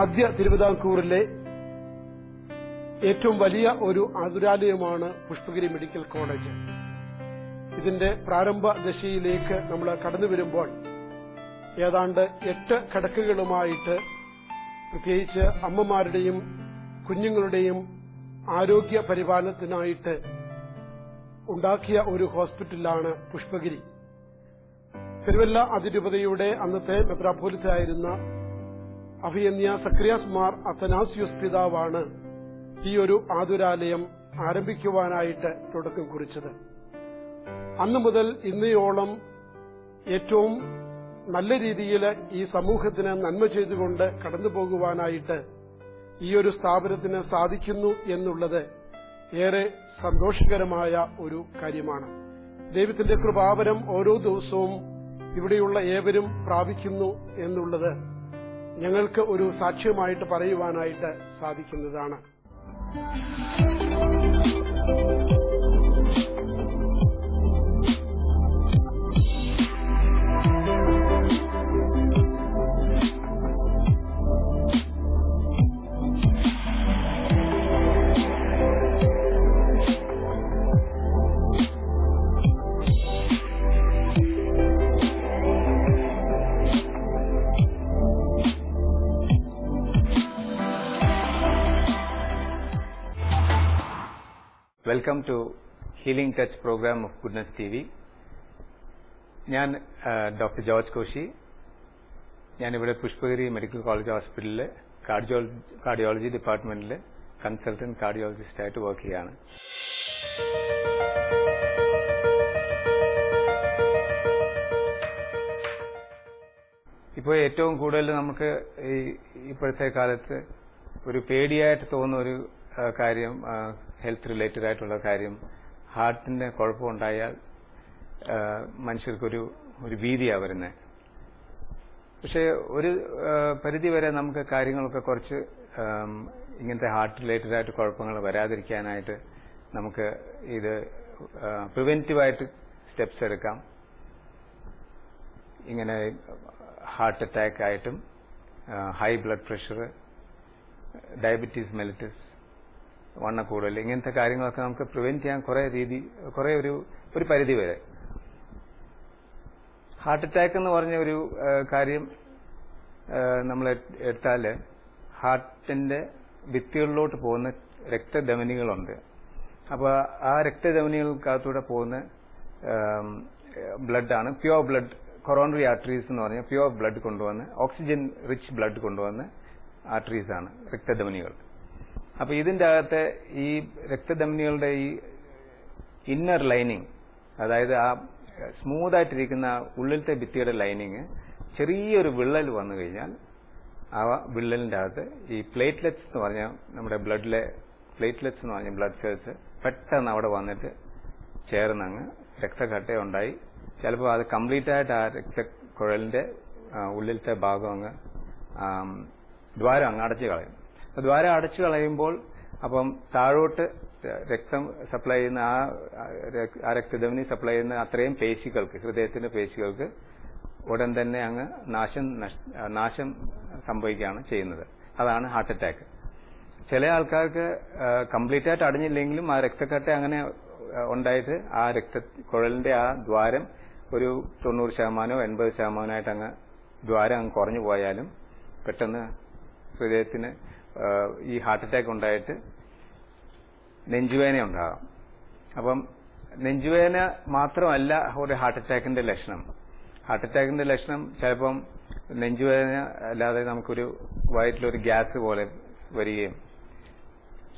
മധ്യ തിരുവിതാംകൂറിലെ ഏറ്റവും വലിയ ഒരു ആതുരാലയമാണ് പുഷ്പഗിരി മെഡിക്കൽ കോളേജ്. ഇതിന്റെ പ്രാരംഭ ദശയിലേക്ക് നമ്മൾ കടന്നു വരുമ്പോൾ ഏതാണ്ട് 8 കിടക്കകളുമായിട്ട്, പ്രത്യേകിച്ച് അമ്മമാരുടെയും കുഞ്ഞുങ്ങളുടെയും ആരോഗ്യ പരിപാലനത്തിനായിട്ട് ഉണ്ടാക്കിയ ഒരു ഹോസ്പിറ്റലാണ് പുഷ്പഗിരി. തിരുവല്ല അതിരൂപതയുടെ അന്നത്തെ മെത്രാപ്പോലിത്തയായിരുന്ന അഭിയന്യ സക്രിയാസ് മാർ അത്തനാസ്യൂസ് പിതാവാണ് ഈ ഒരു ആതുരാലയം ആരംഭിക്കുവാനായിട്ട് തുടക്കം കുറിച്ചത്. അന്നു മുതൽ ഇന്നയോളം ഏറ്റവും നല്ല രീതിയിൽ ഈ സമൂഹത്തിന് നന്മ ചെയ്തുകൊണ്ട് കടന്നുപോകുവാനായിട്ട് ഈ ഒരു സ്ഥാപനത്തിന് സാധിക്കുന്നു എന്നുള്ളത് ഏറെ സന്തോഷകരമായ ഒരു കാര്യമാണ്. ദൈവത്തിന്റെ കൃപാവരം ഓരോ ദിവസവും ഇവിടെയുള്ള ഏവരും പ്രാപിക്കുന്നു എന്നുള്ളത് ഞങ്ങൾക്ക് ഒരു സാക്ഷ്യമായിട്ട് പറയുവാനായിട്ട് സാധിക്കുന്നതാണ്. Welcome to Healing Touch program of Goodness TV. ഞാൻ ഡോക്ടർ ജോർജ് കോശി. ഞാനിവിടെ പുഷ്പഗിരി മെഡിക്കൽ കോളേജ് ഹോസ്പിറ്റലിലെ കാർഡിയോളജി ഡിപ്പാർട്ട്മെന്റിലെ കൺസൾട്ടന്റ് കാർഡിയോളജിസ്റ്റ് ആയിട്ട് വർക്ക് ചെയ്യാണ്. ഇപ്പോൾ ഏറ്റവും കൂടുതൽ നമുക്ക് ഇപ്പോഴത്തെ കാലത്ത് ഒരു പേടിയായിട്ട് തോന്നുന്ന ഒരു കാര്യം, ഹെൽത്ത് റിലേറ്റഡ് ആയിട്ടുള്ള കാര്യം, ഹാർട്ടിന്റെ കുഴപ്പമുണ്ടായാൽ മനുഷ്യർക്കൊരു ഭീതിയാണ് വരുന്നത്. പക്ഷെ ഒരു പരിധി വരെ നമുക്ക് കാര്യങ്ങളൊക്കെ കുറച്ച് ഇങ്ങനത്തെ ഹാർട്ട് റിലേറ്റഡ് ആയിട്ട് കുഴപ്പങ്ങൾ വരാതിരിക്കാനായിട്ട് നമുക്ക് ഇത് പ്രിവെന്റീവായിട്ട് സ്റ്റെപ്സ് എടുക്കാം. ഇങ്ങനെ ഹാർട്ട് അറ്റാക്ക് ആയിട്ടും high blood pressure, diabetes mellitus, വണ്ണക്കൂടൽ, ഇങ്ങനത്തെ കാര്യങ്ങളൊക്കെ നമുക്ക് പ്രിവെന്റ് ചെയ്യാൻ കുറെ ഒരു പരിധി വരെ. ഹാർട്ട് അറ്റാക്ക് എന്ന് പറഞ്ഞ ഒരു കാര്യം നമ്മൾ എടുത്താൽ ഹാർട്ടിന്റെ ഭിത്തികളിലോട്ട് പോകുന്ന രക്തധമനികളുണ്ട്. അപ്പോൾ ആ രക്തധമനികൾക്കകത്തൂടെ പോകുന്ന ബ്ലഡാണ് പ്യുവർ ബ്ലഡ്. കൊറോണറി ആർട്ടറീസ് എന്ന് പറഞ്ഞാൽ പ്യുവർ ബ്ലഡ് കൊണ്ടുവന്ന്, ഓക്സിജൻ റിച്ച് ബ്ലഡ് കൊണ്ടുവന്ന് ആർട്ടറീസ് ആണ് രക്തധമനികൾ. അപ്പൊ ഇതിന്റെ അകത്തെ ഈ രക്തധമനികളുടെ ഈ ഇന്നർ ലൈനിങ്, അതായത് ആ സ്മൂത്തായിട്ടിരിക്കുന്ന ഉള്ളിലത്തെ ഭിത്തിയുടെ ലൈനിങ് ചെറിയൊരു വിള്ളൽ വന്നു കഴിഞ്ഞാൽ ആ വിള്ളലിന്റെ അകത്ത് ഈ പ്ലേറ്റ്ലെറ്റ്സ് എന്ന് പറഞ്ഞാൽ നമ്മുടെ ബ്ലഡിലെ പ്ലേറ്റ്ലെറ്റ്സ് എന്ന് പറഞ്ഞ ബ്ലഡ് സെൽസ് പെട്ടെന്ന് അവിടെ വന്നിട്ട് ചേർന്നങ്ങ് രക്തക്കട്ട ഉണ്ടായി ചിലപ്പോൾ അത് കംപ്ലീറ്റ് ആയിട്ട് ആ രക്തക്കുഴലിന്റെ ഉള്ളിലത്തെ ഭാഗം അങ്ങ് ദ്വാരം അങ്ങ് അടച്ചു കളയും. ദ്വാരം അടച്ചു കളയുമ്പോൾ അപ്പം താഴോട്ട് രക്തം സപ്ലൈ ചെയ്യുന്ന ആ രക്തധമനി സപ്ലൈ ചെയ്യുന്ന അത്രയും പേശികൾക്ക്, ഹൃദയത്തിന്റെ പേശികൾക്ക് ഉടൻ തന്നെ അങ്ങ് നാശം സംഭവിക്കുകയാണ് ചെയ്യുന്നത്. അതാണ് ഹാർട്ട് അറ്റാക്ക്. ചില ആൾക്കാർക്ക് കംപ്ലീറ്റ് ആയിട്ട് അടഞ്ഞില്ലെങ്കിലും ആ രക്തക്കട്ട അങ്ങനെ ഉണ്ടായിട്ട് ആ കുഴലിന്റെ ആ ദ്വാരം ഒരു 90% 80% അങ്ങ് ദ്വാരം അങ്ങ് കുറഞ്ഞു പോയാലും പെട്ടെന്ന് ഹൃദയത്തിന് ഈ ഹാർട്ട് അറ്റാക്ക് ഉണ്ടായിട്ട് നെഞ്ചുവേദന ഉണ്ടാകാം. അപ്പം നെഞ്ചുവേദന മാത്രമല്ല ഒരു ഹാർട്ട് അറ്റാക്കിന്റെ ലക്ഷണം. ഹാർട്ട് അറ്റാക്കിന്റെ ലക്ഷണം ചിലപ്പം നെഞ്ചുവേദന അല്ലാതെ നമുക്കൊരു വയറ്റിലൊരു ഗ്യാസ് പോലെ വരികയും,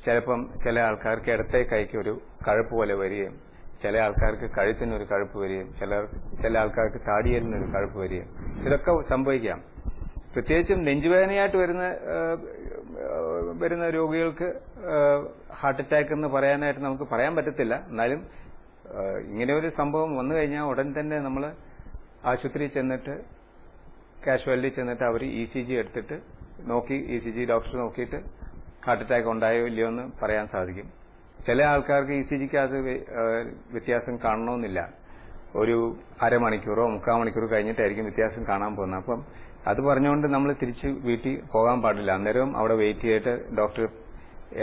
ചിലപ്പം ചില ആൾക്കാർക്ക് ഇടത്തെ കൈക്ക് ഒരു കഴുപ്പ് പോലെ വരികയും, ചില ആൾക്കാർക്ക് കഴുത്തിനൊരു കഴുപ്പ് വരികയും, ചില ആൾക്കാർക്ക് താടിയേലിനൊരു കഴുപ്പ് വരികയും, ഇതൊക്കെ സംഭവിക്കാം. പ്രത്യേകിച്ചും നെഞ്ചുവേദനയായിട്ട് വരുന്ന രോഗികൾക്ക് ഹാർട്ട് അറ്റാക്ക് എന്ന് പറയാനായിട്ട് നമുക്ക് പറയാൻ പറ്റത്തില്ല. എന്നാലും ഇങ്ങനെ ഒരു സംഭവം വന്നു കഴിഞ്ഞാൽ ഉടൻ തന്നെ നമ്മൾ ആശുപത്രിയിൽ ചെന്നിട്ട്, കാഷ്വാലിറ്റി ചെന്നിട്ട് അവർ ECG എടുത്തിട്ട് നോക്കി, ECG ഡോക്ടർ നോക്കിയിട്ട് ഹാർട്ട് അറ്റാക്ക് ഉണ്ടായോ ഇല്ലയോ എന്ന് പറയാൻ സാധിക്കും. ചില ആൾക്കാർക്ക് ECGക്ക് അത് വ്യത്യാസം കാണണമെന്നില്ല. ഒരു അരമണിക്കൂറോ 3/4 മണിക്കൂറോ കഴിഞ്ഞിട്ടായിരിക്കും വ്യത്യാസം കാണാൻ പോകുന്നത്. അപ്പം അത് പറഞ്ഞുകൊണ്ട് നമ്മൾ തിരിച്ച് വീട്ടിൽ പോകാൻ പാടില്ല. അന്നേരം അവിടെ വെയിറ്റ് ചെയ്തിട്ട് ഡോക്ടർ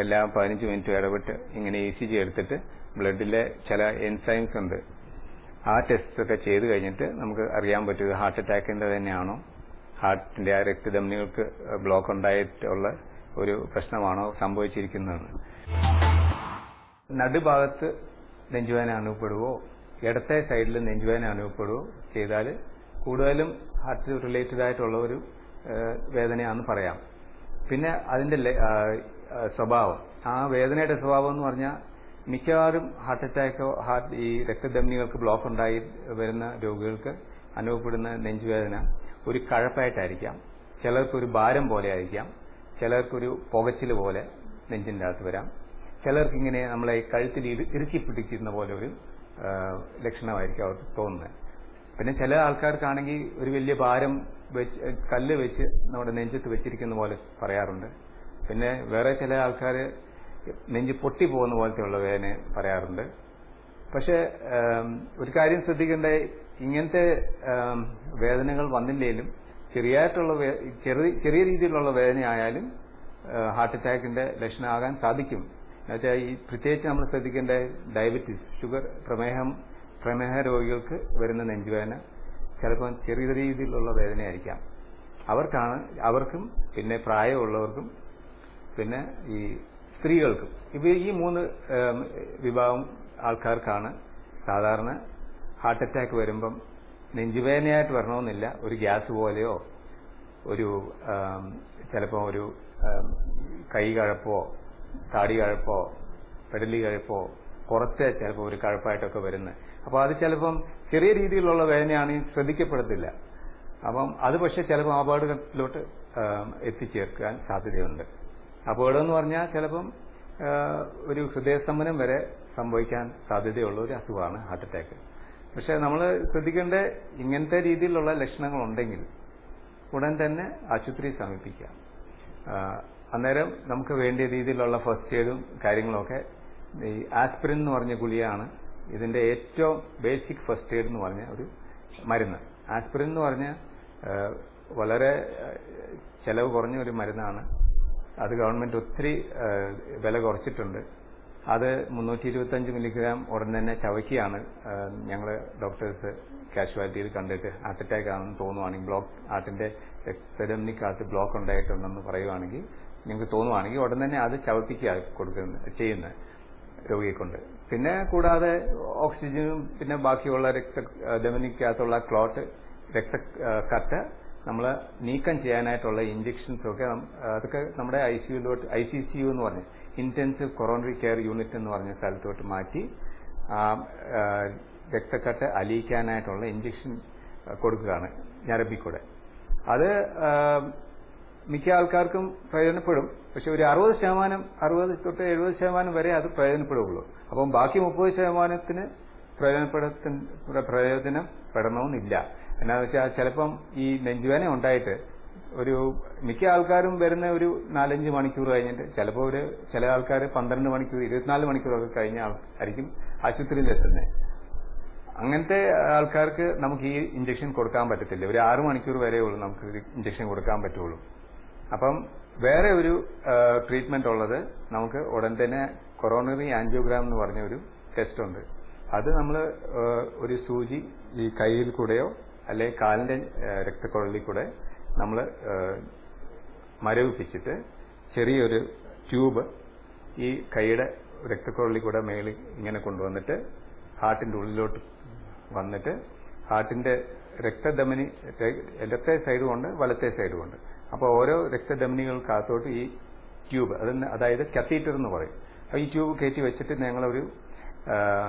എല്ലാ 15 മിനിറ്റ് ഇടവിട്ട് ഇങ്ങനെ ECG എടുത്തിട്ട് ബ്ലഡിലെ ചില എൻസൈംസ് ഉണ്ട്, ആ ടെസ്റ്റ് ഒക്കെ ചെയ്ത് കഴിഞ്ഞിട്ട് നമുക്ക് അറിയാൻ പറ്റും ഹാർട്ട് അറ്റാക്കിന്റെ തന്നെയാണോ, ഹാർട്ടിന്റെ ആ രക്തധമനികൾക്ക് ബ്ലോക്ക് ഉണ്ടായിട്ടുള്ള ഒരു പ്രശ്നമാണോ സംഭവിച്ചിരിക്കുന്നതെന്ന്. നടുഭാഗത്ത് നെഞ്ചുവേദന അനുഭവപ്പെടുവോ ഇടത്തെ സൈഡിൽ നെഞ്ചുവേദന അനുഭവപ്പെടുവോ ചെയ്താൽ കൂടുതലും ഹാർട്ട് റിലേറ്റഡ് ആയിട്ടുള്ള ഒരു വേദനയാണെന്ന് പറയാം. പിന്നെ അതിന്റെ സ്വഭാവം, ആ വേദനയുടെ സ്വഭാവം എന്ന് പറഞ്ഞാൽ മിക്കവാറും ഹാർട്ട് അറ്റാക്കോ ഈ രക്തധമനികൾക്ക് ബ്ലോക്ക് ഉണ്ടായി വരുന്ന രോഗികൾക്ക് അനുഭവപ്പെടുന്ന നെഞ്ചുവേദന ഒരു കഴപ്പായിട്ടായിരിക്കാം, ചിലർക്കൊരു ഭാരം പോലെ ആയിരിക്കാം, ചിലർക്കൊരു പുകച്ചിൽ പോലെ നെഞ്ചിൻ്റെ അകത്ത് വരാം, ചിലർക്കിങ്ങനെ നമ്മളെ കഴുത്തിൽ ഇറുക്കി പിടിക്കുന്ന പോലെ ഒരു ലക്ഷണമായിരിക്കും അവർക്ക് തോന്നുന്നത്. പിന്നെ ചില ആൾക്കാർക്കാണെങ്കിൽ ഒരു വലിയ ഭാരം വെച്ച് കല്ല് വെച്ച് നമ്മുടെ നെഞ്ചത്ത് വെച്ചിരിക്കുന്ന പോലെ പറയാറുണ്ട്. പിന്നെ വേറെ ചില ആൾക്കാർ നെഞ്ച് പൊട്ടിപ്പോകുന്ന പോലത്തെ ഉള്ള വേദന പറയാറുണ്ട്. പക്ഷെ ഒരു കാര്യം ശ്രദ്ധിക്കേണ്ട, ഇങ്ങനത്തെ വേദനകൾ വന്നില്ലെങ്കിലും ചെറിയ രീതിയിലുള്ള വേദന ആയാലും ഹാർട്ട് അറ്റാക്കിന്റെ ലക്ഷണമാകാൻ സാധിക്കും. എന്നുവെച്ചാൽ ഈ പ്രത്യേകിച്ച് നമ്മൾ ശ്രദ്ധിക്കേണ്ട ഡയബറ്റീസ്, ഷുഗർ, പ്രമേഹ രോഗികൾക്ക് വരുന്ന നെഞ്ചുവേദന ചിലപ്പോൾ ചെറിയ രീതിയിലുള്ള വേദനയായിരിക്കാം. അവർക്കും പിന്നെ പ്രായമുള്ളവർക്കും പിന്നെ ഈ സ്ത്രീകൾക്കും, ഈ 3 വിഭാഗം ആൾക്കാർക്കാണ് സാധാരണ ഹാർട്ട് അറ്റാക്ക് വരുമ്പം നെഞ്ചുവേദനയായിട്ട് വരണമെന്നില്ല, ഒരു ഗ്യാസ് പോലെയോ ഒരു ചിലപ്പോൾ ഒരു കൈ കഴപ്പോ താടി കഴപ്പോ പെടലി കഴപ്പോ പുറത്തെ ചിലപ്പോൾ ഒരു കഴപ്പായിട്ടൊക്കെ വരുന്നത്. അപ്പോൾ അത് ചിലപ്പം ചെറിയ രീതിയിലുള്ള വേദനയാണെങ്കിൽ ശ്രദ്ധിക്കപ്പെടത്തില്ല. അപ്പം അത് പക്ഷെ ചിലപ്പോൾ അപകടത്തിലോട്ട് എത്തിച്ചേർക്കാൻ സാധ്യതയുണ്ട്. അപകടം എന്ന് പറഞ്ഞാൽ ചിലപ്പം ഒരു ഹൃദയസ്തംഭനം വരെ സംഭവിക്കാൻ സാധ്യതയുള്ള ഒരു അസുഖമാണ് ഹാർട്ട് അറ്റാക്ക്. പക്ഷെ നമ്മൾ ശ്രദ്ധിക്കേണ്ട, ഇങ്ങനത്തെ രീതിയിലുള്ള ലക്ഷണങ്ങൾ ഉണ്ടെങ്കിൽ ഉടൻ തന്നെ ആശുപത്രിയെ സമീപിക്കുക. അന്നേരം നമുക്ക് വേണ്ടിയ രീതിയിലുള്ള ഫസ്റ്റ് എയ്ഡും കാര്യങ്ങളൊക്കെ ഈ ആസ്പിരിൻ എന്ന് പറഞ്ഞ ഗുളികയാണ് ഇതിന്റെ ഏറ്റവും ബേസിക് ഫസ്റ്റ് എയ്ഡ് എന്ന് പറഞ്ഞ ഒരു മരുന്ന്. ആസ്പിരിൻ എന്ന് പറഞ്ഞാൽ വളരെ ചെലവ് കുറഞ്ഞ ഒരു മരുന്നാണ്. അത് ഗവൺമെന്റ് ഒത്തിരി വില കുറച്ചിട്ടുണ്ട്. അത് 325 മില്ലിഗ്രാം ഉടൻ തന്നെ ചവയ്ക്കുകയാണ് ഞങ്ങൾ ഡോക്ടേഴ്സ് കാഷ്വാലിറ്റിയിൽ കണ്ടിട്ട് ഹാർട്ട് അറ്റാക്ക് ആണെന്ന് തോന്നുവാണെങ്കിൽ, ഹാർട്ടിന്റെ രക്തധമനിക്കകത്ത് ബ്ലോക്ക് ഉണ്ടായിട്ടുണ്ടെന്ന് പറയുവാണെങ്കിൽ, നിങ്ങൾക്ക് തോന്നുവാണെങ്കിൽ ഉടൻ തന്നെ അത് ചവപ്പിക്കുക ചെയ്യുന്നത് രോഗിയെ കൊണ്ട്. പിന്നെ കൂടാതെ ഓക്സിജനും പിന്നെ ബാക്കിയുള്ള രക്തധമനിക്കകത്തുള്ള ക്ലോട്ട്, രക്തക്കട്ട് നമ്മൾ നീക്കം ചെയ്യാനായിട്ടുള്ള ഇഞ്ചക്ഷൻസും ഒക്കെ അതൊക്കെ നമ്മുടെ ICCU എന്ന് പറഞ്ഞ് ഇന്റൻസീവ് കൊറോണറി കെയർ യൂണിറ്റ് എന്ന് പറഞ്ഞ സ്ഥലത്തോട്ട് മാറ്റി രക്തക്കട്ട് അലിയിക്കാനായിട്ടുള്ള ഇഞ്ചക്ഷൻ കൊടുക്കുകയാണ് ഞരമ്പിക്കൂടെ. അത് മിക്ക ആൾക്കാർക്കും പ്രയോജനപ്പെടും. പക്ഷെ ഒരു 60 തൊട്ട് 70% വരെ അത് പ്രയോജനപ്പെടുകയുള്ളൂ. അപ്പം ബാക്കി 30% പ്രയോജനപ്പെടണമെന്നില്ല. എന്നാന്ന് വെച്ചാൽ ചിലപ്പം ഈ നെഞ്ചുവേദന ഉണ്ടായിട്ട് മിക്ക ആൾക്കാരും വരുന്ന ഒരു 4-5 മണിക്കൂർ കഴിഞ്ഞിട്ട്, ചിലപ്പോൾ ചില ആൾക്കാർ 12 മണിക്കൂർ 24 മണിക്കൂറൊക്കെ കഴിഞ്ഞ ആൾക്കാരിക്കും ആശുപത്രിയിൽ എത്തുന്നത്. അങ്ങനത്തെ ആൾക്കാർക്ക് നമുക്ക് ഈ ഇഞ്ചക്ഷൻ കൊടുക്കാൻ പറ്റത്തില്ല. ഒരു 6 മണിക്കൂർ വരെയുള്ളൂ നമുക്ക് ഇഞ്ചക്ഷൻ കൊടുക്കാൻ പറ്റുള്ളൂ. അപ്പം വേറെ ഒരു ട്രീറ്റ്മെന്റ് ഉള്ളത്, നമുക്ക് ഉടൻ തന്നെ കൊറോണറി ആൻജിയോഗ്രാം എന്ന് പറഞ്ഞ ഒരു ടെസ്റ്റ് ഉണ്ട്. അത് നമ്മൾ ഒരു സൂചി ഈ കൈയിൽ കൂടെയോ അല്ലെങ്കിൽ കാലിന്റെ രക്തക്കുഴലിൽ കൂടെ നമ്മൾ മരവിപ്പിച്ചിട്ട് ചെറിയൊരു ട്യൂബ് ഈ കൈയുടെ രക്തക്കുഴലിൽ കൂടെ മേളിൽ ഇങ്ങനെ കൊണ്ടുവന്നിട്ട് ഹാർട്ടിന്റെ ഉള്ളിലോട്ട് വന്നിട്ട് ഹാർട്ടിന്റെ രക്തധമനി ഇടത്തെ സൈഡും ഉണ്ട് വലത്തെ സൈഡും ഉണ്ട്. അപ്പോൾ ഓരോ രക്തധമനികൾക്കകത്തോട്ട് ഈ ട്യൂബ്, അതായത് കത്തീറ്റർ എന്ന് പറയും, ഈ ട്യൂബ് കയറ്റി വെച്ചിട്ട് ഞങ്ങളൊരു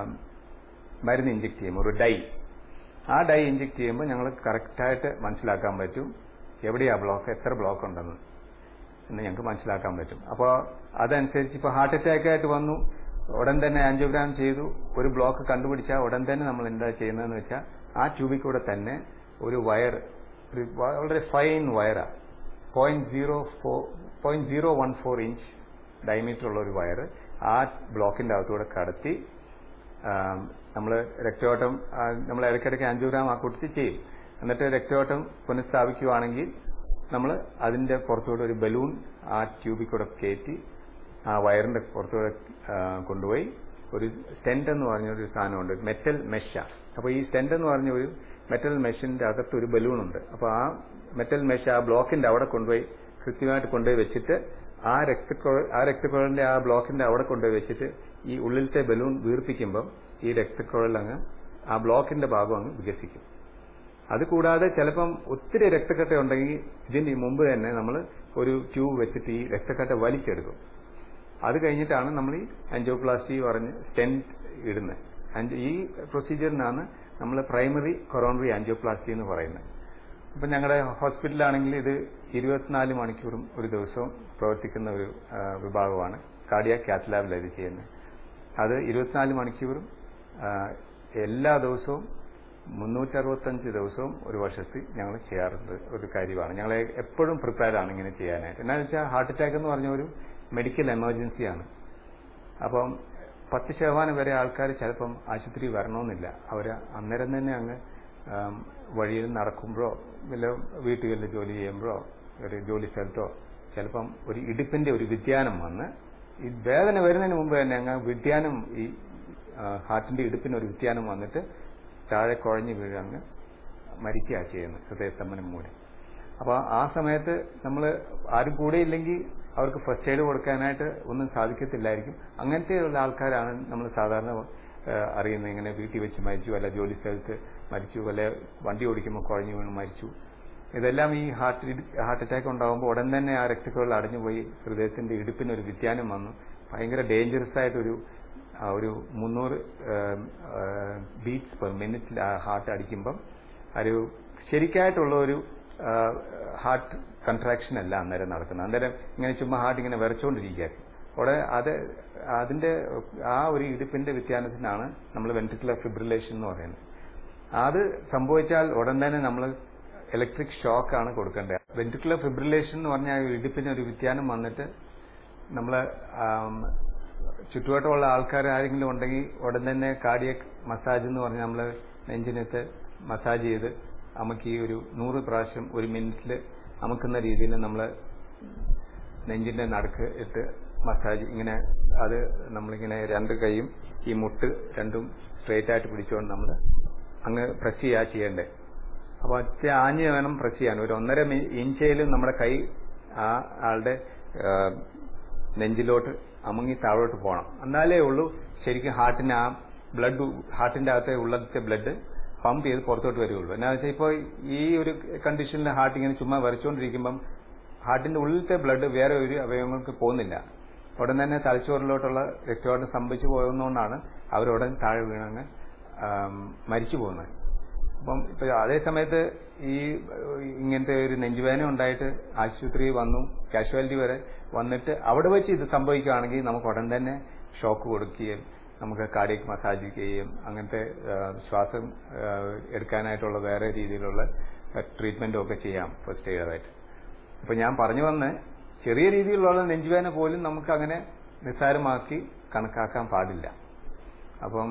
മരുന്ന് ഇഞ്ചക്ട് ചെയ്യുമ്പോൾ ഒരു ഡൈ, ആ ഡൈ ഇഞ്ചക്ട് ചെയ്യുമ്പോൾ ഞങ്ങൾ കറക്റ്റായിട്ട് മനസ്സിലാക്കാൻ പറ്റും എവിടെയാ ബ്ലോക്ക്, എത്ര ബ്ലോക്ക് ഉണ്ടെന്ന് ഞങ്ങൾക്ക് മനസ്സിലാക്കാൻ പറ്റും. അപ്പോൾ അതനുസരിച്ച് ഇപ്പോൾ ഹാർട്ട് അറ്റാക്ക് ആയിട്ട് വന്നു, ഉടൻ തന്നെ ആൻജിയോഗ്രാം ചെയ്തു, ഒരു ബ്ലോക്ക് കണ്ടുപിടിച്ചാൽ ഉടൻ തന്നെ നമ്മൾ എന്താ ചെയ്യുന്നതെന്ന് വെച്ചാൽ ആ ട്യൂബിൽ കൂടെ തന്നെ ഒരു വയർ, ഒരു വളരെ ഫൈൻ വയറാ, 0.014 ഇഞ്ച് ഡയമീറ്റർ ഉള്ള ഒരു വയർ ആ ബ്ലോക്കിന്റെ അകത്തൂടെ കടത്തി നമ്മൾ രക്തയോട്ടം, നമ്മൾ ഇടയ്ക്കിടയ്ക്ക് ആൻജിയോഗ്രാം ആ കൂട്ടത്തിൽ ചെയ്യും. എന്നിട്ട് രക്തയോട്ടം പുനഃസ്ഥാപിക്കുകയാണെങ്കിൽ നമ്മൾ അതിന്റെ പുറത്തൂടെ ഒരു ബലൂൺ ആ ട്യൂബിൽ കൂടെ കയറ്റി ആ വയറിന്റെ പുറത്തൂടെ കൊണ്ടുപോയി ഒരു സ്റ്റെന്റ് എന്ന് പറഞ്ഞൊരു സാധനമുണ്ട്, മെറ്റൽ മെഷ. അപ്പോൾ ഈ സ്റ്റെന്റ് എന്ന് പറഞ്ഞ ഒരു മെറ്റൽ മെഷിന്റെ അകത്ത് ഒരു ബലൂൺ ഉണ്ട്. അപ്പോൾ ആ മെറ്റൽ മെഷ് ആ ബ്ലോക്കിന്റെ അവിടെ കൊണ്ടുപോയി കൃത്യമായിട്ട് കൊണ്ടുപോയി വെച്ചിട്ട് ആ രക്തക്കുഴലിന്റെ ആ ബ്ലോക്കിന്റെ അവിടെ കൊണ്ടുപോയി വെച്ചിട്ട് ഈ ഉള്ളിലത്തെ ബലൂൺ വീർപ്പിക്കുമ്പം ഈ രക്തക്കുഴൽ അങ്ങ് ആ ബ്ലോക്കിന്റെ ഭാഗം അങ്ങ് വികസിക്കും. അതുകൂടാതെ ചിലപ്പം ഒത്തിരി രക്തക്കട്ട ഉണ്ടെങ്കിൽ ഇതിന് മുമ്പ് തന്നെ നമ്മൾ ഒരു ട്യൂബ് വെച്ചിട്ട് ഈ രക്തക്കട്ട വലിച്ചെടുക്കും. അത് കഴിഞ്ഞിട്ടാണ് നമ്മൾ ഈ ആൻജിയോപ്ലാസ്റ്റി പറഞ്ഞ് സ്റ്റെന്റ് ഇടുന്നത്. ഈ പ്രൊസീജിയറിനാണ് നമ്മൾ പ്രൈമറി കൊറോണറി ആൻജിയോപ്ലാസ്റ്റി എന്ന് പറയുന്നത്. ഇപ്പം ഞങ്ങളുടെ ഹോസ്പിറ്റലാണെങ്കിൽ ഇത് 24 മണിക്കൂറും ഒരു ദിവസവും പ്രവർത്തിക്കുന്ന ഒരു വിഭാഗമാണ്. കാർഡിയാക് കാത്ത് ലാബിലാണ് ഇത് ചെയ്യുന്നത്. അത് 24 മണിക്കൂറും എല്ലാ ദിവസവും 365 ദിവസവും ഒരു വർഷത്തിൽ ഞങ്ങൾ ചെയ്യാറുണ്ട് ഒരു കാര്യമാണ്. ഞങ്ങൾ എപ്പോഴും പ്രിപ്പയർഡ് ആണ് ഇങ്ങനെ ചെയ്യാനായിട്ട്. എന്നാന്ന് വെച്ചാൽ ഹാർട്ട് അറ്റാക്ക് എന്ന് പറഞ്ഞ ഒരു മെഡിക്കൽ എമർജൻസിയാണ്. അപ്പം 10% വരെ ആൾക്കാർ ചിലപ്പം ആശുപത്രി വരണമെന്നില്ല. അവർ അന്നേരം തന്നെ അങ്ങ് വഴിയിൽ നടക്കുമ്പോഴോ വല്ല വീട്ടുകളിൽ ജോലി ചെയ്യുമ്പോഴോ ഒരു ജോലി സ്ഥലത്തോ ചിലപ്പം ഒരു ഇടുപ്പിന്റെ ഒരു വ്യതിയാനം വന്ന് ഈ വേദന വരുന്നതിന് മുമ്പ് തന്നെ അങ്ങ് വ്യതിയാനം ഈ ഹാർട്ടിന്റെ ഇടുപ്പിന് ഒരു വ്യതിയാനം വന്നിട്ട് താഴെ കുഴഞ്ഞു വീഴങ്ങ് മരിക്കുക ചെയ്യുന്നത് ഹൃദയസ്തംഭനം മൂലം. അപ്പോൾ ആ സമയത്ത് നമ്മൾ ആരും കൂടെ ഇല്ലെങ്കിൽ അവർക്ക് ഫസ്റ്റ് എയ്ഡ് കൊടുക്കാനായിട്ട് ഒന്നും സാധിക്കത്തില്ലായിരിക്കും. അങ്ങനത്തെയുള്ള ആൾക്കാരാണ് നമ്മൾ സാധാരണ അറിയുന്നത്. ഇങ്ങനെ വീട്ടിൽ വെച്ച് മരിച്ചു, അല്ല ജോലി സ്ഥലത്ത് മരിച്ചു, അല്ലെ വണ്ടി ഓടിക്കുമ്പോൾ കുഴഞ്ഞു വീണ് മരിച്ചു. ഇതെല്ലാം ഈ ഹാർട്ട് അറ്റാക്ക് ഉണ്ടാകുമ്പോൾ ഉടൻ തന്നെ ആ രക്തക്കുഴൽ അടഞ്ഞുപോയി ഹൃദയത്തിന്റെ ഇടുപ്പിനൊരു വ്യതിയാനം വന്നു ഭയങ്കര ഡേഞ്ചറസ് ആയിട്ടൊരു 300 ബീറ്റ്സ് പെർ മിനിറ്റിൽ ആ ഹാർട്ട് അടിക്കുമ്പം ഒരു ശരിക്കായിട്ടുള്ള ഒരു ഹാർട്ട് കൺട്രാക്ഷൻ അല്ല അന്നേരം നടക്കുന്നത്. അന്നേരം ഇങ്ങനെ ചുമ്മാ ഹാർട്ട് ഇങ്ങനെ വിറച്ചുകൊണ്ടിരിക്കുകയായിരുന്നു. അവിടെ അതിന്റെ ആ ഒരു ഇടുപ്പിന്റെ വ്യതിയാനത്തിനാണ് നമ്മൾ വെൻട്രിക്കുലർ ഫിബ്രിലേഷൻ എന്ന് പറയുന്നത്. അത് സംഭവിച്ചാൽ ഉടൻ തന്നെ നമ്മൾ ഇലക്ട്രിക് ഷോക്ക് ആണ് കൊടുക്കേണ്ടത്. വെൻട്രിക്കുലർ ഫിബ്രിലേഷൻ എന്ന് പറഞ്ഞാൽ ഇടുപ്പിന് ഒരു വ്യതിയാനം വന്നിട്ട് നമ്മൾ ചുറ്റുവട്ടമുള്ള ആൾക്കാർ ആരെങ്കിലും ഉണ്ടെങ്കിൽ ഉടൻ തന്നെ കാർഡിയക് മസാജ് എന്ന് പറഞ്ഞാൽ നമ്മൾ നെഞ്ചിനകത്ത് മസാജ് ചെയ്ത് നമുക്ക് ഈ ഒരു 100 പ്രാവശ്യം ഒരു മിനിറ്റിൽ അമുക്കുന്ന രീതിയിൽ നമ്മൾ നെഞ്ചിന്റെ നടുക്ക് ഇട്ട് മസാജ് ഇങ്ങനെ അത് നമ്മളിങ്ങനെ 2 കൈയും ഈ മുട്ട് രണ്ടും സ്ട്രെയിറ്റ് ആയിട്ട് പിടിച്ചുകൊണ്ട് നമ്മൾ അങ്ങ് പ്രസ് ചെയ്യേണ്ടത്. അപ്പോൾ ആഞ്ഞ് വേണം പ്രസ് ചെയ്യാൻ. ഒരു 1.5 ഇഞ്ചയിലും നമ്മുടെ കൈ ആ ആളുടെ നെഞ്ചിലോട്ട് അമുങ്ങി താഴോട്ട് പോകണം. എന്നാലേ ഉള്ളൂ ശരിക്കും ഹാർട്ടിന് ആ ബ്ലഡ് ഹാർട്ടിന്റെ അകത്തെ ഉള്ളത്തെ ബ്ലഡ് പമ്പ് ചെയ്ത് പുറത്തോട്ട് വരികയുള്ളൂ. എന്നാ വെച്ചാൽ ഇപ്പോൾ ഈ ഒരു കണ്ടീഷനിൽ ഹാർട്ട് ഇങ്ങനെ ചുമ്മാ വരച്ചുകൊണ്ടിരിക്കുമ്പം ഹാർട്ടിന്റെ ഉള്ളിലത്തെ ബ്ലഡ് വേറെ ഒരു അവയവങ്ങൾക്ക് പോകുന്നില്ല. ഉടൻ തന്നെ തലച്ചോറിലോട്ടുള്ള രക്തയോട്ടം സംഭവിച്ചു പോയതുകൊണ്ടാണ് അവരുടൻ താഴെ വീണങ്ങ് മരിച്ചു പോകുന്നത്. അപ്പം ഇപ്പൊ അതേ സമയത്ത് ഈ ഇങ്ങനത്തെ ഒരു നെഞ്ചുവേദന ഉണ്ടായിട്ട് ആശുപത്രി വന്നു, കാഷ്വാലിറ്റി വരെ വന്നിട്ട് അവിടെ വെച്ച് ഇത് സംഭവിക്കുകയാണെങ്കിൽ നമുക്ക് ഉടൻ തന്നെ ഷോക്ക് കൊടുക്കുകയും നമുക്ക് കാർഡിയക് മസാജ് ചെയ്യുകയും അങ്ങനത്തെ ശ്വാസം എടുക്കാനായിട്ടുള്ള വേറെ രീതിയിലുള്ള ട്രീറ്റ്മെന്റും ഒക്കെ ചെയ്യാം ഫസ്റ്റ് എയ്ഡായിട്ട്. അപ്പൊ ഞാൻ പറഞ്ഞു വന്ന് ചെറിയ രീതിയിലുള്ള നെഞ്ചുവേദന പോലും നമുക്ക് അങ്ങനെ നിസ്സാരമാക്കി കണക്കാക്കാൻ പാടില്ല. അപ്പം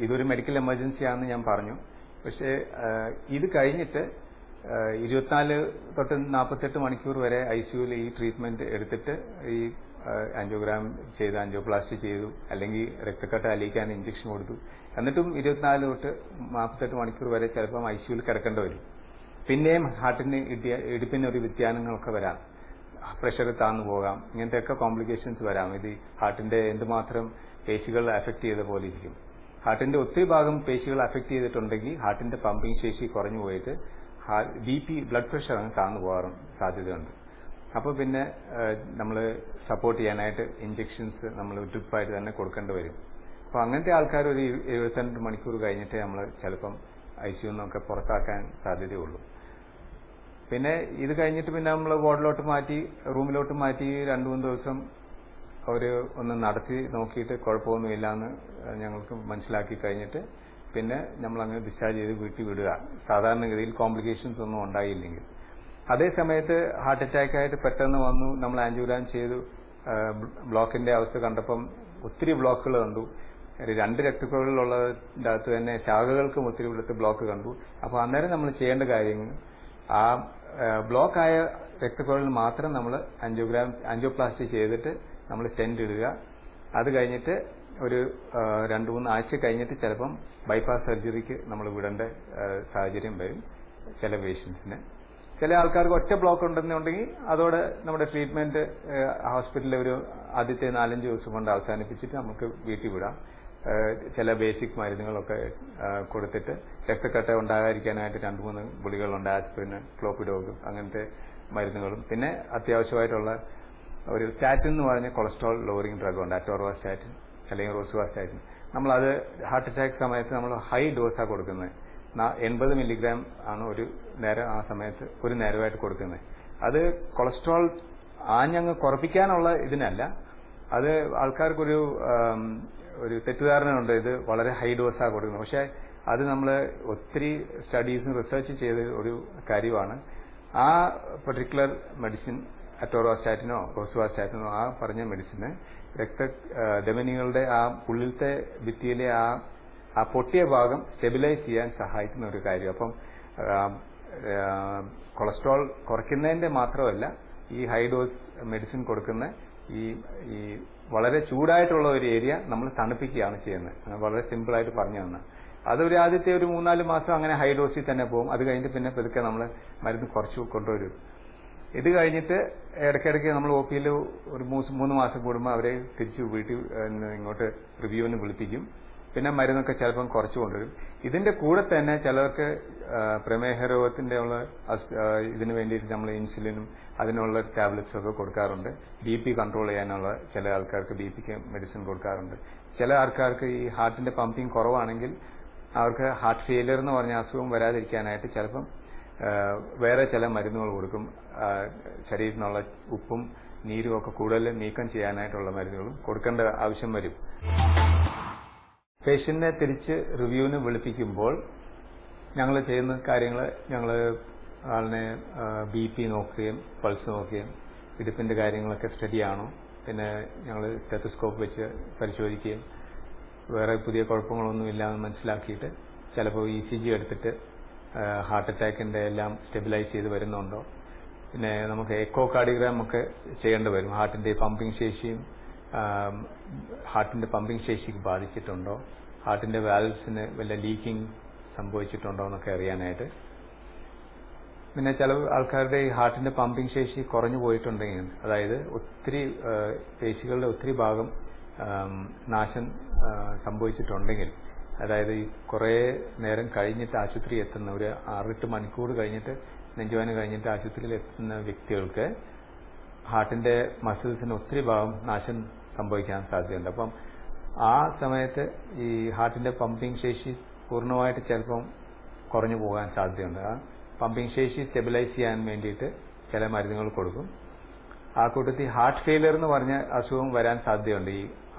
ഇതൊരു മെഡിക്കൽ എമർജൻസി ആണെന്ന് ഞാൻ പറഞ്ഞു. പക്ഷേ ഇത് കഴിഞ്ഞിട്ട് 24 തൊട്ട് 48 മണിക്കൂർ വരെ ICUവിൽ ഈ ട്രീറ്റ്മെന്റ് എടുത്തിട്ട് ഈ ആൻജിയോഗ്രാം ചെയ്ത് ആൻജിയോപ്ലാസ്റ്റി ചെയ്തു, അല്ലെങ്കിൽ രക്തക്കട്ട അലിയിക്കാൻ ഇഞ്ചക്ഷൻ കൊടുത്തു. എന്നിട്ടും 24 തൊട്ട് 48 മണിക്കൂർ വരെ ചിലപ്പം ICUവിൽ കിടക്കേണ്ടി വരും. പിന്നെയും ഹാർട്ടിന് ഇടുപ്പിന് ഒരു വ്യതിയാനങ്ങളൊക്കെ വരാം, പ്രഷർ താന്നു പോകാം, ഇങ്ങനത്തെയൊക്കെ കോംപ്ലിക്കേഷൻസ് വരാം. ഇത് ഹാർട്ടിന്റെ എന്തുമാത്രം പേശികൾ അഫക്ട് ചെയ്ത പോലെ ഇരിക്കും. ഹാർട്ടിന്റെ ഒത്തിരി ഭാഗം പേശികൾ അഫക്ട് ചെയ്തിട്ടുണ്ടെങ്കിൽ ഹാർട്ടിന്റെ പമ്പിംഗ് ശേഷി കുറഞ്ഞു പോയിട്ട് BP ബ്ലഡ് പ്രഷർ അങ്ങ് താന്നു പോകാറും സാധ്യതയുണ്ട്. അപ്പോൾ പിന്നെ നമ്മൾ സപ്പോർട്ട് ചെയ്യാനായിട്ട് ഇഞ്ചക്ഷൻസ് നമ്മൾ ഡ്രിപ്പായിട്ട് തന്നെ കൊടുക്കേണ്ടി വരും. അപ്പോൾ അങ്ങനത്തെ ആൾക്കാർ ഒരു 72 മണിക്കൂർ കഴിഞ്ഞിട്ടേ നമ്മൾ ചിലപ്പം ICU നിന്നൊക്കെ പുറത്താക്കാൻ സാധ്യതയുള്ളൂ. പിന്നെ ഇത് കഴിഞ്ഞിട്ട് പിന്നെ നമ്മൾ വാർഡിലോട്ട് മാറ്റി റൂമിലോട്ട് മാറ്റി 2-3 ദിവസം അവർ ഒന്ന് നടത്തി നോക്കിയിട്ട് കുഴപ്പമൊന്നുമില്ല എന്ന് ഞങ്ങൾക്ക് മനസ്സിലാക്കി കഴിഞ്ഞിട്ട് പിന്നെ നമ്മളങ്ങ് ഡിസ്ചാർജ് ചെയ്ത് വീട്ടിൽ വിടുക, സാധാരണഗതിയിൽ കോംപ്ലിക്കേഷൻസ് ഒന്നും ഉണ്ടായില്ലെങ്കിൽ. അതേ സമയത്ത് ഹാർട്ട് അറ്റാക്ക് ആയിട്ട് പെട്ടെന്ന് വന്നു, നമ്മൾ ആൻജിയോഗ്രാം ചെയ്തു, ബ്ലോക്കിന്റെ അവസ്ഥ കണ്ടപ്പം ഒത്തിരി ബ്ലോക്കുകൾ കണ്ടു. 2 രക്തക്കുഴലുള്ളതിന്റെ അകത്ത് തന്നെ ശാഖകൾക്കും ഒത്തിരി ബ്ലോക്ക് കണ്ടു. അപ്പോൾ അന്നേരം നമ്മൾ ചെയ്യേണ്ട കാര്യങ്ങൾ ആ ബ്ലോക്ക് ആയ രക്തക്കുഴലിൽ മാത്രം നമ്മൾ ആൻജിയോപ്ലാസ്റ്റി ചെയ്തിട്ട് നമ്മൾ സ്റ്റെന്റ് ഇടുക. അത് കഴിഞ്ഞിട്ട് ഒരു 2-3 ആഴ്ച കഴിഞ്ഞിട്ട് ചിലപ്പം ബൈപ്പാസ് സർജറിക്ക് നമ്മൾ വിടേണ്ട സാഹചര്യം വരും ചില പേഷ്യൻസിന്. ചില ആൾക്കാർക്ക് ഒറ്റ ബ്ലോക്ക് ഉണ്ടെന്നുണ്ടെങ്കിൽ അതോടെ നമ്മുടെ ട്രീറ്റ്മെന്റ് ഹോസ്പിറ്റലിൽ ഒരു ആദ്യത്തെ 4-5 ദിവസം കൊണ്ട് അവസാനിപ്പിച്ചിട്ട് നമുക്ക് വീട്ടിൽ വിടാം. ചില ബേസിക് മരുന്നുകളൊക്കെ കൊടുത്തിട്ട് രക്തക്കട്ട ഉണ്ടാകാതിരിക്കാനായിട്ട് 2-3 ഗുളികളുണ്ട്, ആസ്പിരിൻ, ക്ലോപ്പിഡോഗ്, അങ്ങനത്തെ മരുന്നുകളും. പിന്നെ അത്യാവശ്യമായിട്ടുള്ള ഒരു സ്റ്റാറ്റിൻ എന്ന് പറഞ്ഞ കൊളസ്ട്രോൾ ലോവറിംഗ് ഡ്രഗ് ഉണ്ട്, അറ്റോർവാസ്റ്റാറ്റിൻ അല്ലെങ്കിൽ റോസുവാസ്റ്റാറ്റിൻ. നമ്മളത് ഹാർട്ട് അറ്റാക്ക് സമയത്ത് നമ്മൾ ഹൈ ഡോസാണ് കൊടുക്കുന്നത്. 80 മില്ലിഗ്രാം ആണ് ഒരു നേരം, ആ സമയത്ത് ഒരു നേരമായിട്ട് കൊടുക്കുന്നത്. അത് കൊളസ്ട്രോൾ ആഞ്ഞങ്ങ് കുറപ്പിക്കാനുള്ള ഇതിനല്ല, അത് ആൾക്കാർക്കൊരു തെറ്റിദ്ധാരണയുണ്ട്, ഇത് വളരെ ഹൈ ഡോസാണ് കൊടുക്കുന്നത്. പക്ഷെ അത് നമ്മൾ ഒത്തിരി സ്റ്റഡീസും റിസർച്ച് ചെയ്ത ഒരു കാര്യമാണ്. ആ പർട്ടിക്കുലർ മെഡിസിൻ, അറ്റോർവാസ്റ്റാറ്റിനോ റോസുവാസ്റ്റാറ്റിനോ, ആ പറഞ്ഞ മെഡിസിന് രക്തധമനികളുടെ ആ ഉള്ളിലത്തെ ഭിത്തിയിലെ ആ പൊട്ടിയ ഭാഗം സ്റ്റെബിലൈസ് ചെയ്യാൻ സഹായിക്കുന്ന ഒരു കാര്യം. അപ്പം കൊളസ്ട്രോൾ കുറയ്ക്കുന്നതിന്റെ മാത്രമല്ല, ഈ ഹൈ ഡോസ് മെഡിസിൻ കൊടുക്കുന്ന ഈ വളരെ ചൂടായിട്ടുള്ള ഒരു ഏരിയ നമ്മൾ തണുപ്പിക്കുകയാണ് ചെയ്യുന്നത്. വളരെ സിമ്പിളായിട്ട് പറഞ്ഞു തന്നെ. അതൊരു ആദ്യത്തെ ഒരു 3-4 മാസം അങ്ങനെ ഹൈ ഡോസിൽ തന്നെ പോകും. അത് കഴിഞ്ഞിട്ട് പിന്നെ പതുക്കെ നമ്മൾ മരുന്ന് കുറച്ച് കൊണ്ടുവരും. ഇത് കഴിഞ്ഞിട്ട് ഇടയ്ക്കിടയ്ക്ക് നമ്മൾ ഒ പിയിൽ ഒരു 3 മാസം കൂടുമ്പോൾ അവരെ തിരിച്ച് വീട്ടിൽ ഇങ്ങോട്ട് റിവ്യൂവിന് വിളിപ്പിക്കും. പിന്നെ മരുന്നൊക്കെ ചിലപ്പം കുറച്ച് കൊണ്ടുവരും. ഇതിന്റെ കൂടെ തന്നെ ചിലർക്ക് പ്രമേഹ രോഗത്തിന്റെ ഉള്ള ഇതിന് വേണ്ടിയിട്ട് നമ്മൾ ഇൻസുലിനും അതിനുള്ള ടാബ്ലറ്റ്സും ഒക്കെ കൊടുക്കാറുണ്ട്. BP കൺട്രോൾ ചെയ്യാനുള്ള ചില ആൾക്കാർക്ക് BPക്ക് മെഡിസിൻ കൊടുക്കാറുണ്ട്. ചില ആൾക്കാർക്ക് ഈ ഹാർട്ടിന്റെ പമ്പിങ് കുറവാണെങ്കിൽ അവർക്ക് ഹാർട്ട് ഫെയിലിയർ എന്ന് പറഞ്ഞ അസുഖം വരാതിരിക്കാനായിട്ട് ചിലപ്പം വേറെ ചില മരുന്നുകൾ കൊടുക്കും. ശരീരത്തിനുള്ള ഉപ്പും നീരും ഒക്കെ കൂടുതൽ നീക്കം ചെയ്യാനായിട്ടുള്ള മരുന്നുകളും കൊടുക്കേണ്ട ആവശ്യം വരും. പേഷ്യന്റിനെ തിരിച്ച് റിവ്യൂവിന് വിളിപ്പിക്കുമ്പോൾ ഞങ്ങൾ ചെയ്യുന്ന കാര്യങ്ങൾ, ഞങ്ങൾ ആളിനെ BP നോക്കുകയും പൾസ് നോക്കുകയും ഇടുപ്പിന്റെ കാര്യങ്ങളൊക്കെ സ്റ്റഡി ആണോ, പിന്നെ ഞങ്ങൾ സ്റ്റെത്തസ്കോപ്പ് വെച്ച് പരിശോധിക്കുകയും വേറെ പുതിയ കുഴപ്പങ്ങളൊന്നും ഇല്ലാന്ന് മനസ്സിലാക്കിയിട്ട് ചിലപ്പോൾ ECG എടുത്തിട്ട് ഹാർട്ട് അറ്റാക്കിന്റെ എല്ലാം സ്റ്റെബിലൈസ് ചെയ്ത് വരുന്നുണ്ടോ, പിന്നെ നമുക്ക് എക്കോ കാർഡിയോഗ്രാം ഒക്കെ ചെയ്യേണ്ടി വരും. ഹാർട്ടിന്റെ പമ്പിംഗ് ശേഷിക്ക് ബാധിച്ചിട്ടുണ്ടോ, ഹാർട്ടിന്റെ വാൽവ്സിന് വല്ല ലീക്കിംഗ് സംഭവിച്ചിട്ടുണ്ടോ എന്നൊക്കെ അറിയാനായിട്ട്. പിന്നെ ചില ആൾക്കാരുടെ ഈ ഹാർട്ടിന്റെ പമ്പിംഗ് ശേഷി കുറഞ്ഞു പോയിട്ടുണ്ടെങ്കിൽ, അതായത് ഒത്തിരി പേശികളുടെ ഒത്തിരി ഭാഗം നാശം സംഭവിച്ചിട്ടുണ്ടെങ്കിൽ, അതായത് ഈ കുറേ നേരം കഴിഞ്ഞിട്ട് ആശുപത്രി എത്തുന്ന, ഒരു 6-8 മണിക്കൂർ കഴിഞ്ഞിട്ട് നെഞ്ചുവേദന കഴിഞ്ഞിട്ട് ആശുപത്രിയിൽ എത്തുന്ന വ്യക്തികൾക്ക് ഹാർട്ടിന്റെ മസിൽസിന് ഒത്തിരി ഭാഗം നാശം സംഭവിക്കാൻ സാധ്യതയുണ്ട്. അപ്പം ആ സമയത്ത് ഈ ഹാർട്ടിന്റെ പമ്പിംഗ് ശേഷി പൂർണ്ണമായിട്ട് ചിലപ്പം കുറഞ്ഞു പോകാൻ സാധ്യതയുണ്ട്. ആ പമ്പിംഗ് ശേഷി സ്റ്റെബിലൈസ് ചെയ്യാൻ വേണ്ടിയിട്ട് ചില മരുന്നുകൾ കൊടുക്കും. ആ കൂട്ടത്തിൽ ഹാർട്ട് ഫെയിലിയർ എന്ന് പറഞ്ഞ അസുഖം വരാൻ സാധ്യതയുണ്ട്. ഈ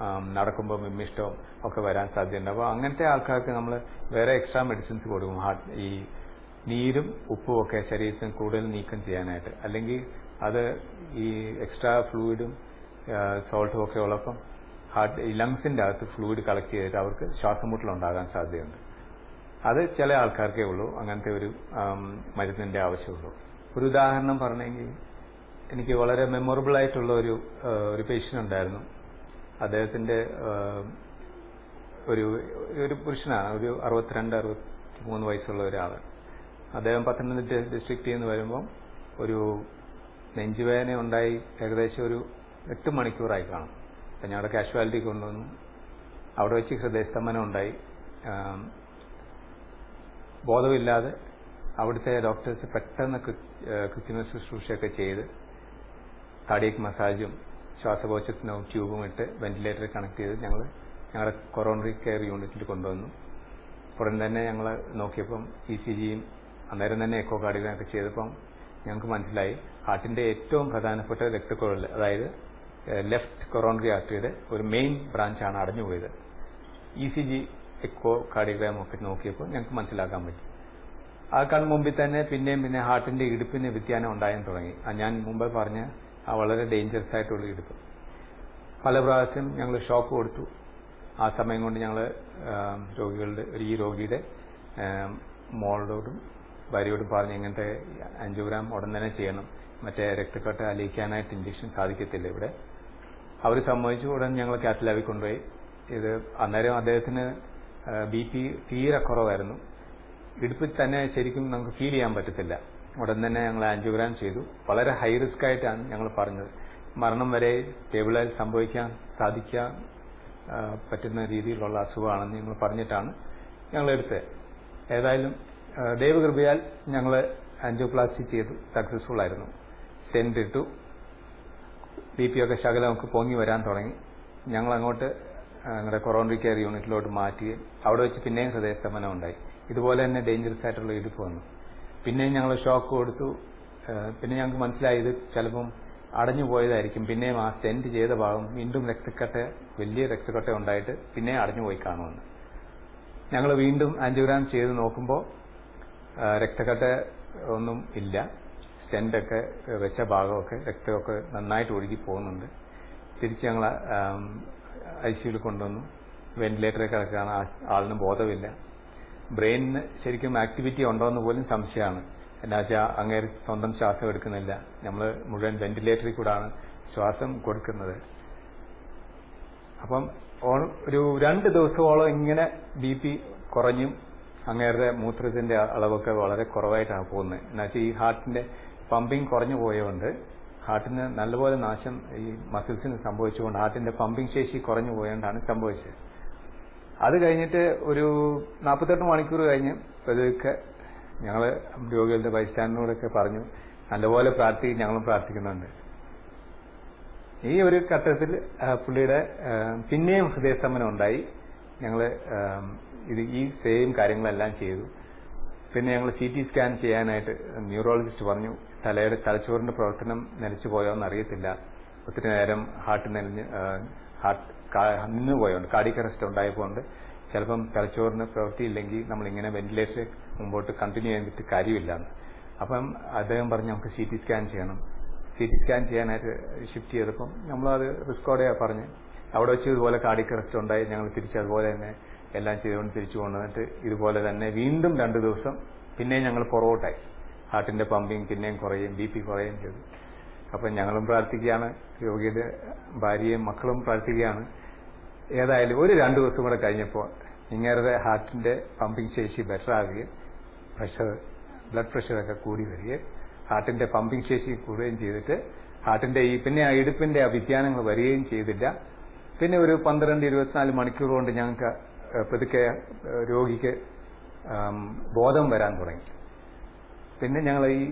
നടക്കുമ്പോൾ വിമ്മിഷ്ടവും ഒക്കെ വരാൻ സാധ്യതയുണ്ട്. അപ്പോൾ അങ്ങനത്തെ ആൾക്കാർക്ക് നമ്മൾ വേറെ എക്സ്ട്രാ മെഡിസിൻസ് കൊടുക്കും, ഈ നീരും ഉപ്പും ഒക്കെ ശരീരത്തിന് കൂടുതൽ നീക്കം ചെയ്യാനായിട്ട്. അല്ലെങ്കിൽ അത് ഈ എക്സ്ട്രാ ഫ്ലൂയിഡും സോൾട്ടും ഒക്കെ ഉള്ളപ്പം ഈ ലങ്സിന്റെ അകത്ത് ഫ്ലൂയിഡ് കളക്ട് ചെയ്തിട്ട് അവർക്ക് ശ്വാസമുട്ടലുണ്ടാകാൻ സാധ്യതയുണ്ട്. അത് ചില ആൾക്കാർക്കേ ഉള്ളൂ അങ്ങനത്തെ ഒരു മരുന്നിന്റെ ആവശ്യമുള്ളൂ. ഒരു ഉദാഹരണം പറഞ്ഞെങ്കിൽ, എനിക്ക് വളരെ മെമ്മറബിൾ ആയിട്ടുള്ള ഒരു പേഷ്യന്റ് ഉണ്ടായിരുന്നു. അദ്ദേഹത്തിന്റെ ഒരു പുരുഷനാണ്, ഒരു 62-63 വയസ്സുള്ള ഒരാള്. അദ്ദേഹം പത്തനംതിട്ട ഡിസ്ട്രിക്റ്റിൽ നിന്ന് വരുമ്പം ഒരു നെഞ്ചുവേദന ഉണ്ടായി ഏകദേശം ഒരു 8 മണിക്കൂറായി കാണും. അപ്പം ഞങ്ങളുടെ കാഷ്വാലിറ്റി കൊണ്ടുവന്നു. അവിടെ വെച്ച് ഹൃദയസ്തംഭനം ഉണ്ടായി. ബോധമില്ലാതെ അവിടുത്തെ ഡോക്ടേഴ്സ് പെട്ടെന്ന് കൃത്രിമ ശുശ്രൂഷയൊക്കെ ചെയ്ത് കാർഡിയക് മസാജും ശ്വാസകോശത്തിനും ട്യൂബും ഇട്ട് വെന്റിലേറ്റർ കണക്ട് ചെയ്ത് ഞങ്ങളുടെ കൊറോണറി കെയർ യൂണിറ്റിൽ കൊണ്ടുവന്നു. ഉടൻ തന്നെ ഞങ്ങൾ നോക്കിയപ്പം ECGയും അന്നേരം തന്നെ എക്കോ കാർഡിയോഗ്രാം ഒക്കെ ചെയ്തപ്പം ഞങ്ങൾക്ക് മനസ്സിലായി ഹാർട്ടിന്റെ ഏറ്റവും പ്രധാനപ്പെട്ട രക്തക്കുഴൽ, അതായത് ലെഫ്റ്റ് കൊറോണറി ആർട്ടറിയുടെ ഒരു മെയിൻ ബ്രാഞ്ചാണ് അടഞ്ഞുപോയത്. ECG എക്കോ കാർഡിയോഗ്രാം ഒക്കെ നോക്കിയപ്പോൾ ഞങ്ങൾക്ക് മനസ്സിലാക്കാൻ പറ്റി. ആ കൺമുമ്പിൽ തന്നെ പിന്നെ ഹാർട്ടിന്റെ ഇടുപ്പിന് വ്യതിയാനം ഉണ്ടാകാൻ തുടങ്ങി. ഞാൻ മുമ്പ് പറഞ്ഞ ആ വളരെ ഡേഞ്ചറസ് ആയിട്ടുള്ള ഇടുപ്പ്. പല പ്രാവശ്യം ഞങ്ങൾ ഷോക്ക് കൊടുത്തു. ആ സമയം കൊണ്ട് ഞങ്ങൾ ഈ രോഗിയുടെ മോളോടും ഭാര്യയോട് പറഞ്ഞ് ഇങ്ങനത്തെ ആൻജിയോഗ്രാം ഉടൻ തന്നെ ചെയ്യണം, മറ്റേ രക്തക്കട്ട അലിയിക്കാനായിട്ട് ഇഞ്ചക്ഷൻ സാധിക്കത്തില്ല ഇവിടെ. അവർ സമ്മതിച്ചു. ഉടൻ ഞങ്ങൾ കാത്ത് ലാബിൽ കൊണ്ടുപോയി. ഇത് അന്നേരം അദ്ദേഹത്തിന് BP തീരെ കുറവായിരുന്നു. ഇടുപ്പിൽ തന്നെ ശരിക്കും നമുക്ക് ഫീൽ ചെയ്യാൻ പറ്റത്തില്ല. ഉടൻ തന്നെ ഞങ്ങൾ ആൻജിയോഗ്രാം ചെയ്തു. വളരെ ഹൈ റിസ്ക് ആയിട്ടാണ് ഞങ്ങൾ പറഞ്ഞത്. മരണം വരെ ടേബിളിൽ സംഭവിക്കാൻ സാധിക്കാൻ പറ്റുന്ന രീതിയിലുള്ള അസുഖമാണെന്ന് ഞങ്ങൾ പറഞ്ഞിട്ടാണ് ഞങ്ങൾ എടുത്തത്. ഏതായാലും ദൈവകൃപയാൽ ഞങ്ങൾ ആൻജിയോപ്ലാസ്റ്റി ചെയ്തു, സക്സസ്ഫുൾ ആയിരുന്നു. സ്റ്റെന്റ് ഇട്ടു. BP ഒക്കെ ശകലം നമുക്ക് പൊങ്ങി വരാൻ തുടങ്ങി. ഞങ്ങൾ അങ്ങോട്ട് ഞങ്ങളുടെ കൊറോണറി കെയർ യൂണിറ്റിലോട്ട് മാറ്റി. അവിടെ വെച്ച് പിന്നെയും ഹൃദയസ്തംഭനം ഉണ്ടായി. ഇതുപോലെ തന്നെ ഡേഞ്ചറസ് ആയിട്ടുള്ള ഇടുപ്പ് വന്നു. പിന്നെയും ഞങ്ങൾ ഷോക്ക് കൊടുത്തു. പിന്നെ ഞങ്ങൾക്ക് മനസ്സിലായി ഇത് ചിലപ്പം അടഞ്ഞു പോയതായിരിക്കും. പിന്നെയും ആ സ്റ്റെന്റ് ചെയ്ത ഭാഗം വീണ്ടും വലിയ രക്തക്കട്ട ഉണ്ടായിട്ട് പിന്നെയും അടഞ്ഞു പോയി കാണുമെന്ന്. ഞങ്ങൾ വീണ്ടും ആൻജിയോഗ്രാം ചെയ്ത് നോക്കുമ്പോൾ രക്തക്കട്ട ഒന്നും ഇല്ല. സ്റ്റെന്റൊക്കെ വെച്ച ഭാഗമൊക്കെ രക്തമൊക്കെ നന്നായിട്ട് ഒഴുകി പോകുന്നുണ്ട്. തിരിച്ച് ഞങ്ങൾ ICUവിൽ കൊണ്ടുവന്നു. വെന്റിലേറ്ററിൽ കിടക്കുകയാണ്. ആളിന് ബോധമില്ല. ബ്രെയിനിന് ശരിക്കും ആക്ടിവിറ്റി ഉണ്ടോയെന്ന് പോലും സംശയമാണ്. എന്നുവെച്ചാൽ അങ്ങേര് സ്വന്തം ശ്വാസം എടുക്കുന്നില്ല. നമ്മൾ മുഴുവൻ വെന്റിലേറ്ററിൽ കൂടാണ് ശ്വാസം കൊടുക്കുന്നത്. അപ്പം ഒരു 2 ദിവസമോളം ഇങ്ങനെ BP കുറഞ്ഞും അങ്ങേരുടെ മൂത്രത്തിന്റെ അളവൊക്കെ വളരെ കുറവായിട്ടാണ് പോകുന്നത്. എന്നുവെച്ചാൽ ഈ ഹാർട്ടിന്റെ പമ്പിങ് കുറഞ്ഞു പോയതുകൊണ്ട് ഹാർട്ടിന് നല്ലപോലെ നാശം ഈ മസിൽസിന് സംഭവിച്ചുകൊണ്ട് ഹാർട്ടിന്റെ പമ്പിങ് ശേഷി കുറഞ്ഞു പോയതുകൊണ്ടാണ് സംഭവിച്ചത്. അത് കഴിഞ്ഞിട്ട് ഒരു 48 മണിക്കൂർ കഴിഞ്ഞ് പതുക്കെ ഞങ്ങൾ രോഗികളുടെ ബൈസ്റ്റാൻഡറിനോടൊക്കെ പറഞ്ഞു, നല്ലപോലെ ഞങ്ങളും പ്രാർത്ഥിക്കുന്നുണ്ട്. ഈ ഒരു ഘട്ടത്തിൽ പുള്ളിയുടെ പിന്നെയും ഹൃദയസ്തംഭനം ഉണ്ടായി. ഞങ്ങൾ ഈ സെയിം കാര്യങ്ങളെല്ലാം ചെയ്തു. പിന്നെ ഞങ്ങൾ CT സ്കാൻ ചെയ്യാനായിട്ട് ന്യൂറോളജിസ്റ്റ് പറഞ്ഞു, തലച്ചോറിന്റെ പ്രവർത്തനം നിലച്ചു പോയോന്ന് അറിയത്തില്ല. ഒത്തിരി നേരം ഹാർട്ട് നിന്ന് പോയോണ്ട് കാർഡിയക് അറസ്റ്റ് ഉണ്ടായപ്പോണ്ട് ചിലപ്പം തലച്ചോറിന് പ്രവൃത്തിയില്ലെങ്കിൽ നമ്മളിങ്ങനെ വെന്റിലേറ്റർ മുമ്പോട്ട് കണ്ടിന്യൂ ചെയ്തിട്ട് കാര്യമില്ലാന്ന്. അപ്പം അദ്ദേഹം പറഞ്ഞു നമുക്ക് CT സ്കാൻ ചെയ്യണം. CT സ്കാൻ ചെയ്യാനായിട്ട് ഷിഫ്റ്റ് ചെയ്തപ്പം നമ്മളത് റിസ്കോടെയാ പറഞ്ഞ്. അവിടെ വെച്ച് ഇതുപോലെ കാർഡിയക് അറസ്റ്റ് ഉണ്ടായി. ഞങ്ങൾ തിരിച്ചതുപോലെ തന്നെ എല്ലാം ചെയ്തുകൊണ്ട് തിരിച്ചു കൊണ്ടുവന്നിട്ട് ഇതുപോലെ തന്നെ വീണ്ടും 2 ദിവസം പിന്നെയും ഞങ്ങൾ പുറകോട്ടായി. ഹാർട്ടിന്റെ പമ്പിങ് പിന്നെയും കുറയും, BP കുറയുകയും ചെയ്തു. അപ്പം ഞങ്ങളും പ്രാർത്ഥിക്കുകയാണ്, രോഗിയുടെ ഭാര്യയും മക്കളും പ്രാർത്ഥിക്കുകയാണ്. ഏതായാലും ഒരു 2 ദിവസം കൂടെ കഴിഞ്ഞപ്പോൾ ഇങ്ങേരുടെ ഹാർട്ടിന്റെ പമ്പിങ് ശേഷി ബെറ്റർ ആവുകയും ബ്ലഡ് പ്രഷറൊക്കെ കൂടി വരികയും ഹാർട്ടിന്റെ പമ്പിങ് ശേഷി കൂടുകയും ചെയ്തിട്ട് ഹാർട്ടിന്റെ പിന്നെ ആ ഇടുപ്പിന്റെ ആ വ്യതിയാനങ്ങൾ വരികയും ചെയ്തില്ല. പിന്നെ ഒരു 12-24 മണിക്കൂർ കൊണ്ട് ഞങ്ങൾക്ക് പതുക്കെ രോഗിക്ക് ബോധം വരാൻ തുടങ്ങി. പിന്നെ ഞങ്ങൾ ഈ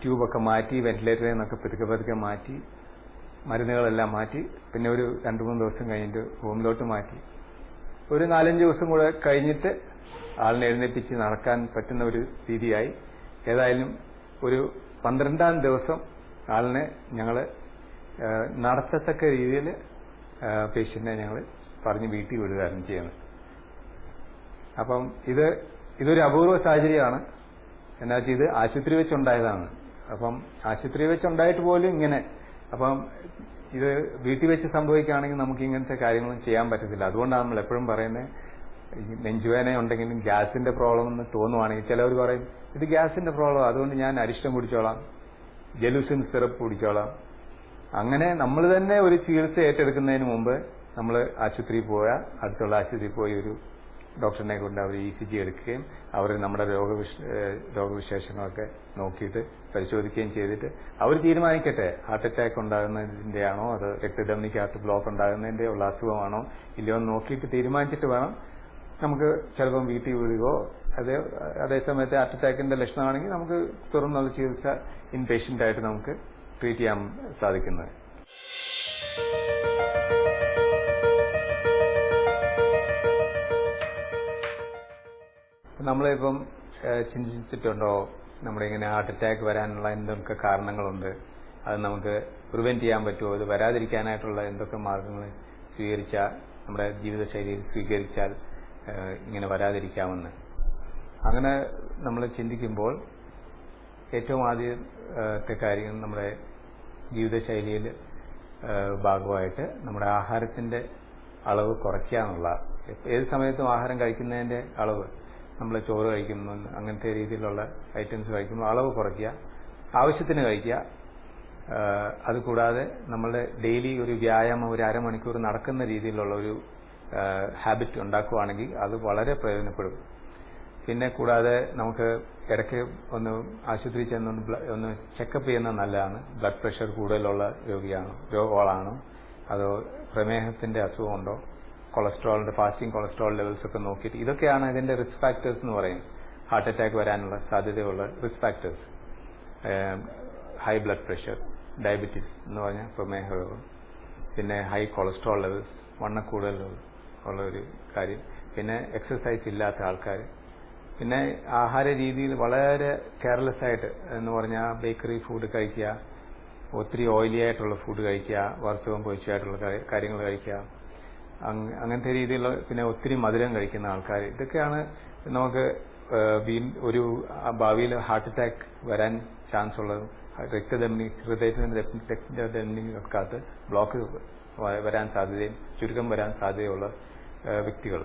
ട്യൂബൊക്കെ മാറ്റി, വെന്റിലേറ്ററിൽ നിന്നൊക്കെ പതുക്കെ മാറ്റി, മരുന്നുകളെല്ലാം മാറ്റി. പിന്നെ ഒരു 2-3 ദിവസം കഴിഞ്ഞിട്ട് റൂമിലോട്ട് മാറ്റി. ഒരു 4-5 ദിവസം കൂടെ കഴിഞ്ഞിട്ട് ആളിനെ എഴുന്നേൽപ്പിച്ച് നടക്കാൻ പറ്റുന്ന ഒരു രീതിയായി. ഏതായാലും ഒരു 12-ാം ദിവസം ആളിനെ ഞങ്ങൾ നടത്തത്തക്ക രീതിയിൽ പേഷ്യന്റിനെ ഞങ്ങൾ പറഞ്ഞ് വീട്ടിൽ വിടുകയായിരുന്നു ചെയ്യുന്നത്. അപ്പം ഇതൊരു അപൂർവ സാഹചര്യമാണ്. എന്നുവെച്ചാൽ ഇത് ആശുപത്രി വെച്ചുണ്ടായതാണ്. അപ്പം ആശുപത്രി വെച്ചുണ്ടായിട്ട് പോലും ഇങ്ങനെ. അപ്പം ഇത് വീട്ടിൽ വെച്ച് സംഭവിക്കുകയാണെങ്കിൽ നമുക്ക് ഇങ്ങനത്തെ കാര്യങ്ങളും ചെയ്യാൻ പറ്റത്തില്ല. അതുകൊണ്ടാണ് നമ്മൾ എപ്പോഴും പറയുന്നത്, നെഞ്ചുവേദന ഉണ്ടെങ്കിലും ഗ്യാസിന്റെ പ്രോബ്ലം എന്ന് തോന്നുവാണെങ്കിൽ ചിലവർ പറയും ഇത് ഗ്യാസിന്റെ പ്രോബ്ലം, അതുകൊണ്ട് ഞാൻ അരിഷ്ടം കുടിച്ചോളാം, ജലൂസിൻ സിറപ്പ് കുടിച്ചോളാം. അങ്ങനെ നമ്മൾ തന്നെ ഒരു ചികിത്സ ഏറ്റെടുക്കുന്നതിന് മുമ്പ് നമ്മൾ ആശുപത്രിയിൽ പോയാൽ അടുത്തുള്ള ആശുപത്രിയിൽ പോയി ഒരു ഡോക്ടറിനെ കൊണ്ട് അവർ ECG എടുക്കുകയും അവർ നമ്മുടെ രോഗവിശേഷങ്ങളൊക്കെ നോക്കിയിട്ട് പരിശോധിക്കുകയും ചെയ്തിട്ട് അവർ തീരുമാനിക്കട്ടെ ഹാർട്ട് അറ്റാക്ക് ഉണ്ടാകുന്നതിന്റെയാണോ അതോ രക്തധമനിക്കകത്ത് ബ്ലോക്ക് ഉണ്ടാകുന്നതിന്റെ ഉള്ള അസുഖമാണോ ഇല്ലയോ എന്ന് നോക്കിയിട്ട് തീരുമാനിച്ചിട്ട് വേണം നമുക്ക് ചിലപ്പം വീട്ടിൽ വിടുകയോ അതേസമയത്ത് ഹാർട്ട് അറ്റാക്കിന്റെ ലക്ഷണമാണെങ്കിൽ നമുക്ക് തുറന്നുള്ള ചികിത്സ ഇൻപേഷ്യന്റ് ആയിട്ട് നമുക്ക് ട്രീറ്റ് ചെയ്യാൻ സാധിക്കുന്നത്. നമ്മളിപ്പം ചിന്തിച്ചിട്ടുണ്ടോ നമ്മളിങ്ങനെ ഹാർട്ട് അറ്റാക്ക് വരാനുള്ള എന്തൊക്കെ കാരണങ്ങളുണ്ട്, അത് നമുക്ക് പ്രിവെന്റ് ചെയ്യാൻ പറ്റുമോ, അത് വരാതിരിക്കാനായിട്ടുള്ള എന്തൊക്കെ മാർഗങ്ങൾ സ്വീകരിച്ചാൽ നമ്മുടെ ജീവിതശൈലിയിൽ സ്വീകരിച്ചാൽ ഇങ്ങനെ വരാതിരിക്കാമെന്ന്. അങ്ങനെ നമ്മൾ ചിന്തിക്കുമ്പോൾ ഏറ്റവും ആദ്യത്തെ കാര്യം നമ്മുടെ ജീവിതശൈലിയിൽ ഭാഗമായിട്ട് നമ്മുടെ ആഹാരത്തിന്റെ അളവ് കുറയ്ക്കുക എന്നുള്ള. ഏത് സമയത്തും ആഹാരം കഴിക്കുന്നതിന്റെ അളവ് നമ്മൾ ചോറ് കഴിക്കുന്നു അങ്ങനത്തെ രീതിയിലുള്ള ഐറ്റംസ് കഴിക്കുമ്പോൾ അളവ് കുറയ്ക്കുക, ആവശ്യത്തിന് കഴിക്കുക. അതുകൂടാതെ നമ്മളുടെ ഡെയിലി ഒരു വ്യായാമം ഒരു അരമണിക്കൂർ നടക്കുന്ന രീതിയിലുള്ള ഒരു ഹാബിറ്റ് ഉണ്ടാക്കുകയാണെങ്കിൽ അത് വളരെ പ്രയോജനപ്പെടും. പിന്നെ കൂടാതെ നമുക്ക് ഇടയ്ക്ക് ഒന്ന് ആശുപത്രിയിൽ ചെന്ന് ഒന്ന് ചെക്കപ്പ് ചെയ്യുന്നത് നല്ലതാണ്. ബ്ലഡ് പ്രഷർ കൂടുതലുള്ള രോഗങ്ങളാണോ അതോ പ്രമേഹത്തിന്റെ അസുഖമുണ്ടോ, കൊളസ്ട്രോളിന്റെ ഫാസ്റ്റിംഗ് കൊളസ്ട്രോൾ ലെവൽസ് ഒക്കെ നോക്കിയിട്ട് ഇതൊക്കെയാണ് ഇതിന്റെ റിസ്ക് ഫാക്ടേഴ്സ് എന്ന് പറയുന്നത്. ഹാർട്ട് അറ്റാക്ക് വരാനുള്ള സാധ്യതയുള്ള risk factors. High blood pressure, diabetes എന്ന് പറഞ്ഞാൽ പ്രമേഹ രോഗം, പിന്നെ ഹൈ കൊളസ്ട്രോൾ ലെവൽസ്, വണ്ണക്കൂടുതൽ ഉള്ള ഒരു കാര്യം, പിന്നെ എക്സസൈസ് ഇല്ലാത്ത ആൾക്കാർ, പിന്നെ ആഹാര രീതിയിൽ വളരെ കെയർലെസ് ആയിട്ട് എന്ന് പറഞ്ഞാൽ ബേക്കറി ഫുഡ് കഴിക്കുക, ഒത്തിരി ഓയിലി ആയിട്ടുള്ള ഫുഡ് കഴിക്കുക, വറുത്തതും പൊരിച്ചതായിട്ടുള്ള കാര്യങ്ങൾ കഴിക്കുക, അങ്ങനത്തെ രീതിയിലുള്ള, പിന്നെ ഒത്തിരി മധുരം കഴിക്കുന്ന ആൾക്കാർ, ഇതൊക്കെയാണ് നമുക്ക് ഒരു ഭാവിയിൽ ഹാർട്ട് അറ്റാക്ക് വരാൻ ചാൻസ് ഉള്ളതും രക്തധമനി ഹൃദയത്തിന്റെ രക്തധമനികൾക്കകത്ത് ബ്ലോക്ക് വരാൻ സാധ്യതയും ചുരുക്കം വരാൻ സാധ്യതയുള്ള വ്യക്തികൾ.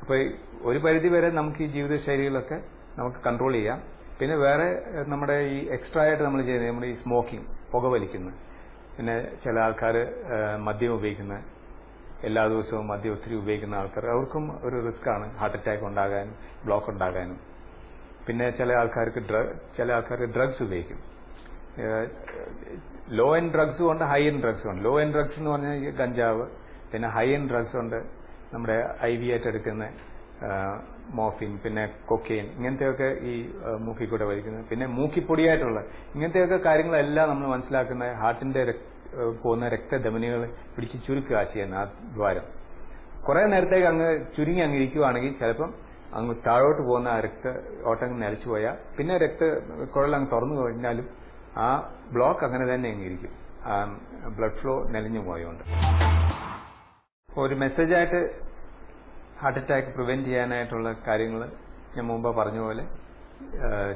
അപ്പോൾ ഒരു പരിധി വരെ നമുക്ക് ഈ ജീവിതശൈലികളൊക്കെ നമുക്ക് കൺട്രോൾ ചെയ്യാം. പിന്നെ വേറെ നമ്മുടെ ഈ എക്സ്ട്രാ ആയിട്ട് നമ്മൾ ചെയ്യുന്നത് നമ്മുടെ ഈ സ്മോക്കിംഗ്, പുകവലിക്കുന്നത്, പിന്നെ ചില ആൾക്കാർ മദ്യം ഉപയോഗിക്കുന്നത്, എല്ലാ ദിവസവും മദ്യം ഒത്തിരി ഉപയോഗിക്കുന്ന ആൾക്കാർ, അവർക്കും ഒരു റിസ്ക്കാണ് ഹാർട്ട് അറ്റാക്ക് ഉണ്ടാകാനും ബ്ലോക്ക് ഉണ്ടാകാനും. പിന്നെ ചില ആൾക്കാർക്ക് ഡ്രഗ്സ് ഉപയോഗിക്കും. ലോ എൻഡ് ഡ്രഗ്സും ഉണ്ട്, ഹൈ എൻഡ് ഡ്രഗ്സും ഉണ്ട്. ലോ എൻഡ് ഡ്രഗ്സ് എന്ന് പറഞ്ഞാൽ ഗഞ്ചാവ്, പിന്നെ ഹൈ എൻഡ് ഡ്രഗ്സ് ഉണ്ട് നമ്മുടെ IV ആയിട്ട് എടുക്കുന്ന മോർഫിൻ, പിന്നെ കൊക്കെയിൻ, ഇങ്ങനത്തെയൊക്കെ ഈ മൂക്കിൽ കൂടെ വലിക്കുന്നത്, പിന്നെ മൂക്കിപ്പൊടിയായിട്ടുള്ള ഇങ്ങനത്തെയൊക്കെ കാര്യങ്ങളെല്ലാം നമ്മൾ മനസ്സിലാക്കുന്ന ഹാർട്ടിന്റെ പോകുന്ന രക്തധമനികൾ പിടിച്ച് ചുരുക്കുക ചെയ്യുന്ന ആ ദ്വാരം. കുറെ നേരത്തേക്ക് അങ്ങ് ചുരുങ്ങി അങ്ങ് ഇരിക്കുവാണെങ്കിൽ ചിലപ്പം അങ്ങ് താഴോട്ട് പോകുന്ന ആ രക്ത ഓട്ടം നിലച്ചു പോയാൽ പിന്നെ കുഴൽ അങ്ങ് തുറന്നു കഴിഞ്ഞാലും ആ ബ്ലോക്ക് അങ്ങനെ തന്നെ അങ്ങ് ഇരിക്കും, ബ്ലഡ് ഫ്ലോ നിലഞ്ഞു പോയതുകൊണ്ട്. ഒരു മെസ്സേജായിട്ട് ഹാർട്ട് അറ്റാക്ക് പ്രിവെന്റ് ചെയ്യാനായിട്ടുള്ള കാര്യങ്ങൾ ഞാൻ മുമ്പ് പറഞ്ഞ പോലെ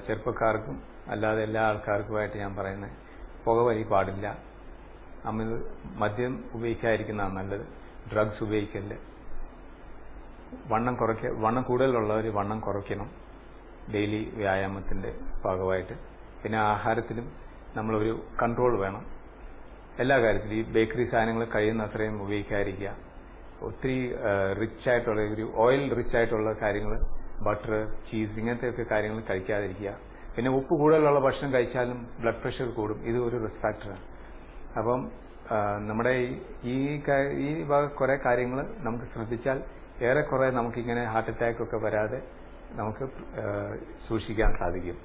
ചെറുപ്പക്കാർക്കും അല്ലാതെ എല്ലാ ആൾക്കാർക്കുമായിട്ട് ഞാൻ പറയുന്നത്, പുകവലി പാടില്ല, മദ്യം ഉപയോഗിക്കാതിരിക്കുന്നതാണ് നല്ലത്, ഡ്രഗ്സ് ഉപയോഗിക്കല്, വണ്ണം കൂടുതലുള്ളവർ വണ്ണം കുറയ്ക്കണം ഡെയിലി വ്യായാമത്തിന്റെ ഭാഗമായിട്ട്. പിന്നെ ആഹാരത്തിലും നമ്മളൊരു കൺട്രോൾ വേണം. എല്ലാ കാര്യത്തിലും ഈ ബേക്കറി സാധനങ്ങൾ കഴിയുന്ന അത്രയും ഉപയോഗിക്കാതിരിക്കുക. ഒത്തിരി റിച്ച് ആയിട്ടുള്ള ഒരു ഓയിൽ റിച്ച് ആയിട്ടുള്ള കാര്യങ്ങൾ, ബട്ടർ, ചീസ്, ഇങ്ങനത്തെയൊക്കെ കാര്യങ്ങൾ കഴിക്കാതിരിക്കുക. പിന്നെ ഉപ്പ് കൂടുതലുള്ള ഭക്ഷണം കഴിച്ചാലും ബ്ലഡ് പ്രഷർ കൂടും, ഇത് ഒരു റിസ്ക് ഫാക്ടറാണ്. അപ്പം നമ്മുടെ ഈ കുറെ കാര്യങ്ങൾ നമുക്ക് ശ്രദ്ധിച്ചാൽ ഏറെക്കുറെ നമുക്കിങ്ങനെ ഹാർട്ട് അറ്റാക്ക് ഒക്കെ വരാതെ നമുക്ക് സൂക്ഷിക്കാൻ സാധിക്കും.